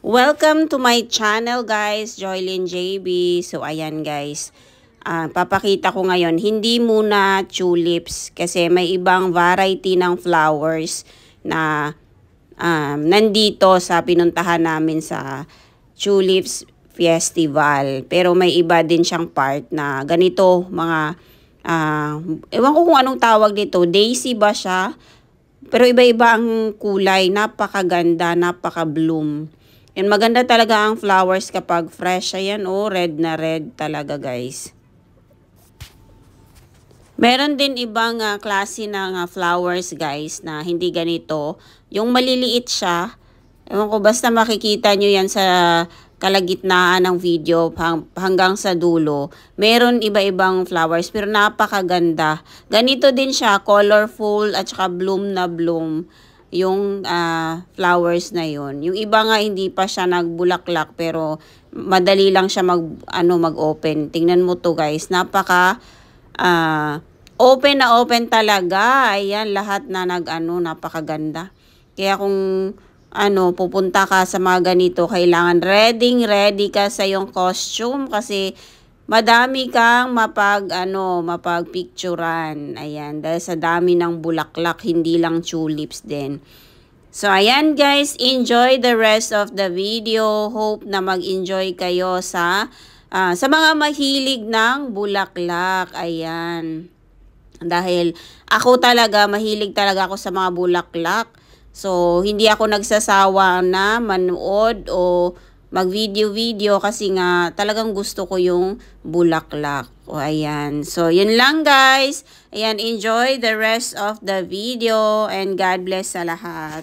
Welcome to my channel guys, Joylyn JB. So ayan guys, papakita ko ngayon, hindi muna tulips kasi may ibang variety ng flowers na nandito sa pinuntahan namin sa Tulips Festival. Pero may iba din siyang part na ganito, mga, ewan ko kung anong tawag dito, daisy ba siya? Pero iba-iba ang kulay, napakaganda, napaka-bloom. And maganda talaga ang flowers kapag fresh. Ayan, oh, red na red talaga, guys. Meron din ibang klase ng flowers, guys, na hindi ganito. Yung maliliit siya. Ewan ko, basta makikita nyo yan sa kalagitnaan ng video hanggang sa dulo. Meron iba-ibang flowers, pero napakaganda. Ganito din siya, colorful at saka bloom na bloom yung flowers na yon. Yung iba nga hindi pa siya nagbulaklak pero madali lang siya mag-open. Tingnan mo to guys, napaka open na open talaga. Ayan, lahat na napakaganda. Kaya kung pupunta ka sa mga ganito, kailangan ready ka sa yung costume kasi madami kang mapagpicturan. Ayan, dahil sa dami ng bulaklak, hindi lang tulips din. So, ayan guys, enjoy the rest of the video. Hope na mag-enjoy kayo sa mga mahilig ng bulaklak. Ayan. Dahil ako talaga, mahilig talaga ako sa mga bulaklak. So, hindi ako nagsasawa na manood o mag-video kasi nga talagang gusto ko yung bulaklak. O, ayan. So, yun lang guys. Ayan, enjoy the rest of the video and God bless sa lahat.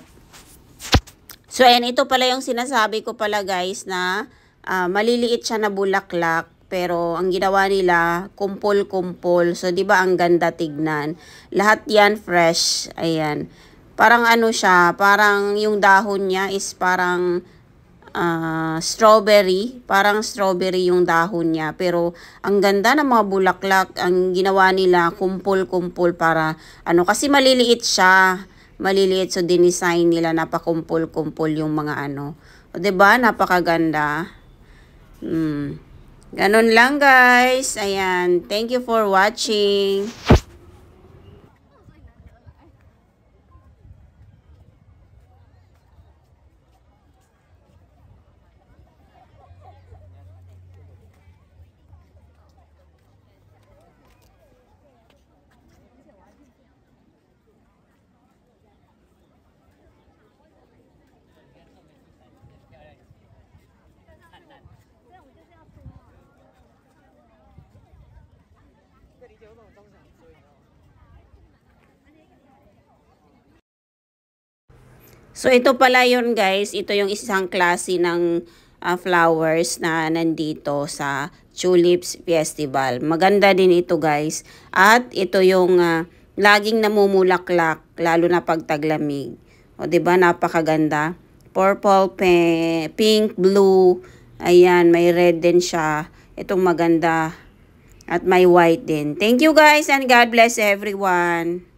So, ayan, ito pala yung sinasabi ko pala guys na maliliit siya na bulaklak. Pero ang ginawa nila, kumpol-kumpol. So, di ba ang ganda tignan? Lahat yan fresh. Ayan. Parang siya, parang yung dahon niya is parang strawberry. Parang strawberry yung dahon niya. Pero ang ganda ng mga bulaklak. Ang ginawa nila, kumpol-kumpol para kasi maliliit siya. Maliliit. So, dinisign nila napakumpol-kumpol yung mga O, diba? Napakaganda. Ganun lang guys. Ayan. Thank you for watching. So, ito pala yun guys. Ito yung isang klase ng flowers na nandito sa Tulips Festival. Maganda din ito guys. At ito yung laging namumulaklak, lalo na pag taglamig. O, diba? Napakaganda. Purple, pink, blue. Ayan, may red din siya. Itong maganda. At may white din. Thank you guys and God bless everyone.